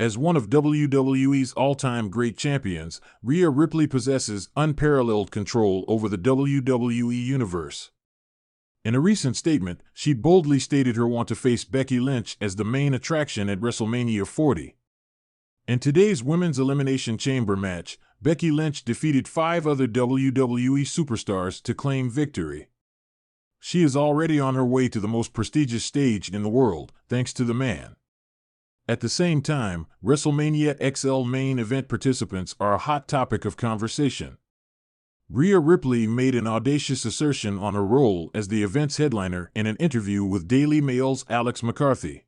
As one of WWE's all-time great champions, Rhea Ripley possesses unparalleled control over the WWE Universe. In a recent statement, she boldly stated her want to face Becky Lynch as the main attraction at WrestleMania 40. In today's Women's Elimination Chamber match, Becky Lynch defeated 5 other WWE superstars to claim victory. She is already on her way to the most prestigious stage in the world, thanks to the man. At the same time, WrestleMania XL main event participants are a hot topic of conversation. Rhea Ripley made an audacious assertion on her role as the event's headliner in an interview with Daily Mail's Alex McCarthy.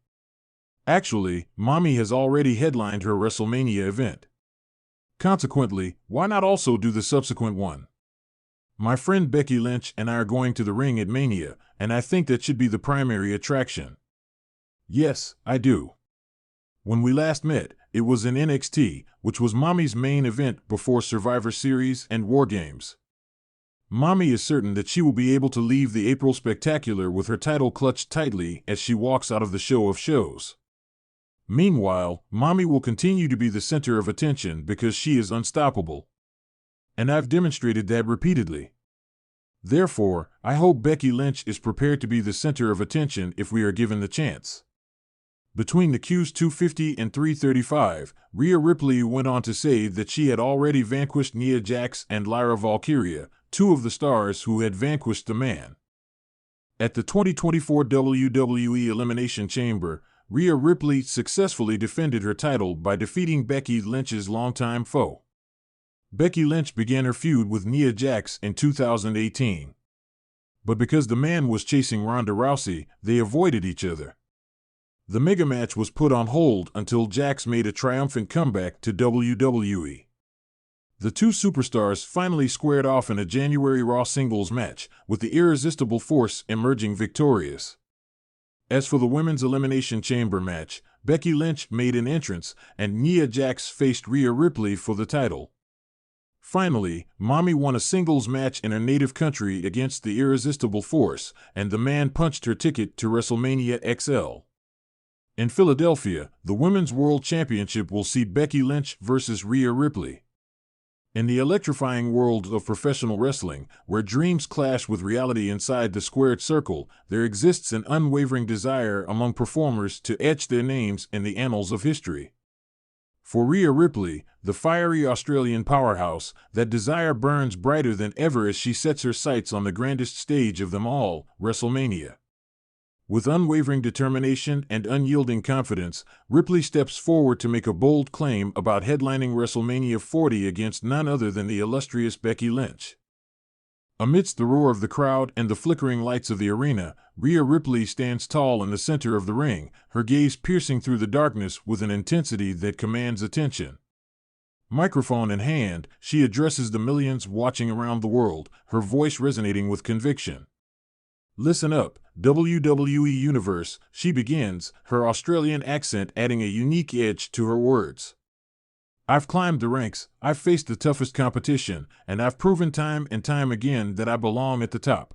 Actually, Mommy has already headlined her WrestleMania event. Consequently, why not also do the subsequent one? My friend Becky Lynch and I are going to the ring at Mania, and I think that should be the primary attraction. Yes, I do. When we last met, it was in NXT, which was Mommy's main event before Survivor Series and War Games. Mommy is certain that she will be able to leave the April Spectacular with her title clutched tightly as she walks out of the show of shows. Meanwhile, Mommy will continue to be the center of attention because she is unstoppable. And I've demonstrated that repeatedly. Therefore, I hope Becky Lynch is prepared to be the center of attention if we are given the chance. Between the Qs 250 and 335, Rhea Ripley went on to say that she had already vanquished Nia Jax and Lyra Valkyria, 2 of the stars who had vanquished the man. At the 2024 WWE Elimination Chamber, Rhea Ripley successfully defended her title by defeating Becky Lynch's longtime foe. Becky Lynch began her feud with Nia Jax in 2018. But because the man was chasing Ronda Rousey, they avoided each other. The mega match was put on hold until Jax made a triumphant comeback to WWE. The 2 superstars finally squared off in a January Raw singles match, with the Irresistible Force emerging victorious. As for the Women's Elimination Chamber match, Becky Lynch made an entrance, and Nia Jax faced Rhea Ripley for the title. Finally, Mommy won a singles match in her native country against the Irresistible Force, and the man punched her ticket to WrestleMania XL. In Philadelphia, the Women's World Championship will see Becky Lynch versus Rhea Ripley. In the electrifying world of professional wrestling, where dreams clash with reality inside the squared circle, there exists an unwavering desire among performers to etch their names in the annals of history. For Rhea Ripley, the fiery Australian powerhouse, that desire burns brighter than ever as she sets her sights on the grandest stage of them all, WrestleMania. With unwavering determination and unyielding confidence, Ripley steps forward to make a bold claim about headlining WrestleMania 40 against none other than the illustrious Becky Lynch. Amidst the roar of the crowd and the flickering lights of the arena, Rhea Ripley stands tall in the center of the ring, her gaze piercing through the darkness with an intensity that commands attention. Microphone in hand, she addresses the millions watching around the world, her voice resonating with conviction. Listen up, WWE Universe, she begins, her Australian accent adding a unique edge to her words. I've climbed the ranks, I've faced the toughest competition, and I've proven time and time again that I belong at the top.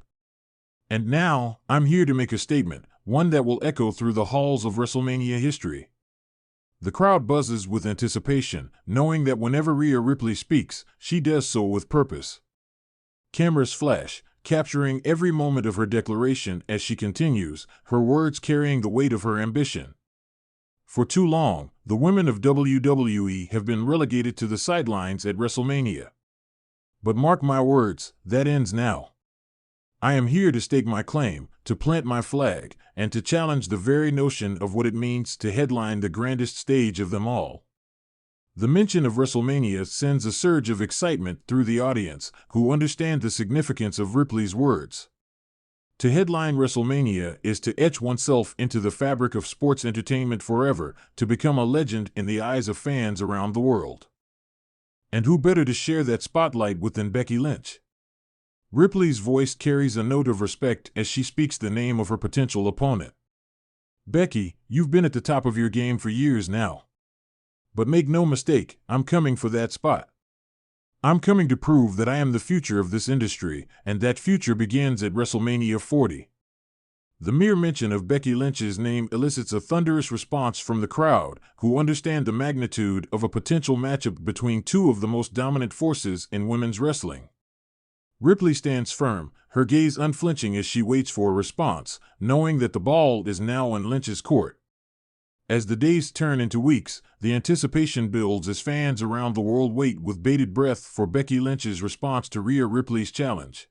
And now, I'm here to make a statement, one that will echo through the halls of WrestleMania history. The crowd buzzes with anticipation, knowing that whenever Rhea Ripley speaks, she does so with purpose. Cameras flash, capturing every moment of her declaration as she continues, her words carrying the weight of her ambition. For too long, the women of WWE have been relegated to the sidelines at WrestleMania. But mark my words, that ends now. I am here to stake my claim, to plant my flag, and to challenge the very notion of what it means to headline the grandest stage of them all. The mention of WrestleMania sends a surge of excitement through the audience, who understand the significance of Ripley's words. To headline WrestleMania is to etch oneself into the fabric of sports entertainment forever, to become a legend in the eyes of fans around the world. And who better to share that spotlight with than Becky Lynch? Ripley's voice carries a note of respect as she speaks the name of her potential opponent. Becky, you've been at the top of your game for years now. But make no mistake, I'm coming for that spot. I'm coming to prove that I am the future of this industry, and that future begins at WrestleMania 40. The mere mention of Becky Lynch's name elicits a thunderous response from the crowd, who understand the magnitude of a potential matchup between two of the most dominant forces in women's wrestling. Ripley stands firm, her gaze unflinching as she waits for a response, knowing that the ball is now in Lynch's court. As the days turn into weeks, the anticipation builds as fans around the world wait with bated breath for Becky Lynch's response to Rhea Ripley's challenge.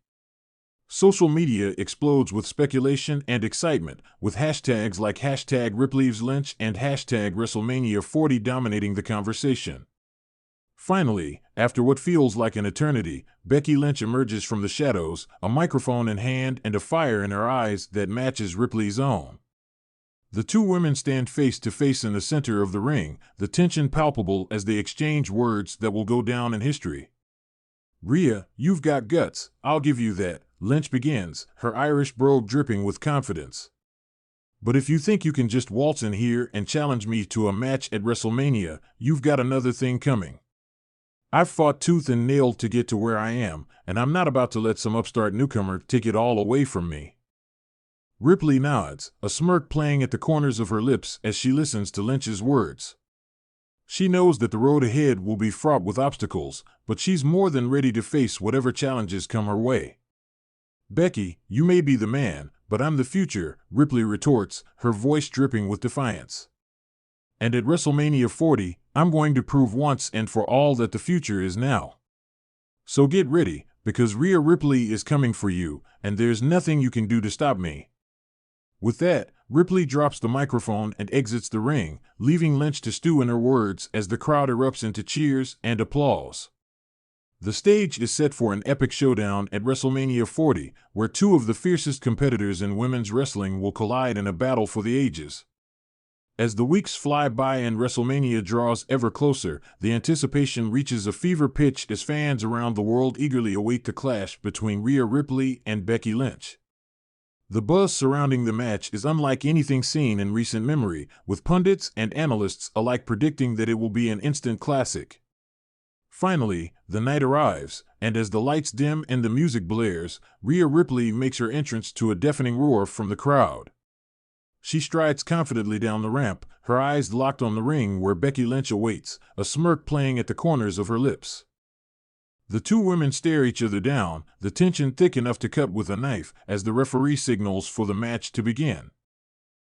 Social media explodes with speculation and excitement, with hashtags like #Ripley'sLynch and #WrestleMania 40 dominating the conversation. Finally, after what feels like an eternity, Becky Lynch emerges from the shadows, a microphone in hand and a fire in her eyes that matches Ripley's own. The two women stand face to face in the center of the ring, the tension palpable as they exchange words that will go down in history. "Rhea, you've got guts, I'll give you that," Lynch begins, her Irish brogue dripping with confidence. "But if you think you can just waltz in here and challenge me to a match at WrestleMania, you've got another thing coming. I've fought tooth and nail to get to where I am, and I'm not about to let some upstart newcomer take it all away from me." Ripley nods, a smirk playing at the corners of her lips as she listens to Lynch's words. She knows that the road ahead will be fraught with obstacles, but she's more than ready to face whatever challenges come her way. "Becky, you may be the man, but I'm the future," Ripley retorts, her voice dripping with defiance. "And at WrestleMania 40, I'm going to prove once and for all that the future is now. So get ready, because Rhea Ripley is coming for you, and there's nothing you can do to stop me." With that, Ripley drops the microphone and exits the ring, leaving Lynch to stew in her words as the crowd erupts into cheers and applause. The stage is set for an epic showdown at WrestleMania 40, where two of the fiercest competitors in women's wrestling will collide in a battle for the ages. As the weeks fly by and WrestleMania draws ever closer, the anticipation reaches a fever pitch as fans around the world eagerly await the clash between Rhea Ripley and Becky Lynch. The buzz surrounding the match is unlike anything seen in recent memory, with pundits and analysts alike predicting that it will be an instant classic. Finally, the night arrives, and as the lights dim and the music blares, Rhea Ripley makes her entrance to a deafening roar from the crowd. She strides confidently down the ramp, her eyes locked on the ring where Becky Lynch awaits, a smirk playing at the corners of her lips. The two women stare each other down, the tension thick enough to cut with a knife, as the referee signals for the match to begin.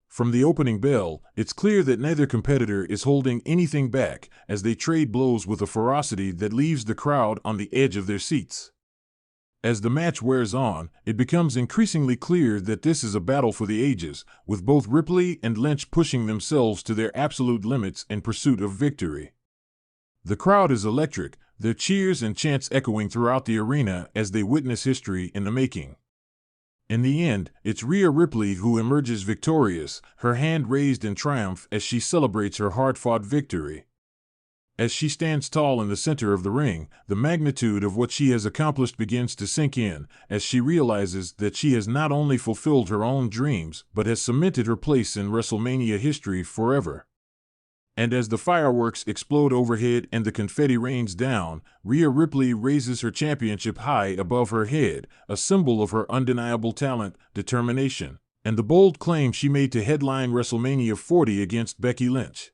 From the opening bell, it's clear that neither competitor is holding anything back, as they trade blows with a ferocity that leaves the crowd on the edge of their seats. As the match wears on, it becomes increasingly clear that this is a battle for the ages, with both Ripley and Lynch pushing themselves to their absolute limits in pursuit of victory. The crowd is electric, their cheers and chants echoing throughout the arena as they witness history in the making. In the end, it's Rhea Ripley who emerges victorious, her hand raised in triumph as she celebrates her hard-fought victory. As she stands tall in the center of the ring, the magnitude of what she has accomplished begins to sink in, as she realizes that she has not only fulfilled her own dreams, but has cemented her place in WrestleMania history forever. And as the fireworks explode overhead and the confetti rains down, Rhea Ripley raises her championship high above her head, a symbol of her undeniable talent, determination, and the bold claim she made to headline WrestleMania 40 against Becky Lynch.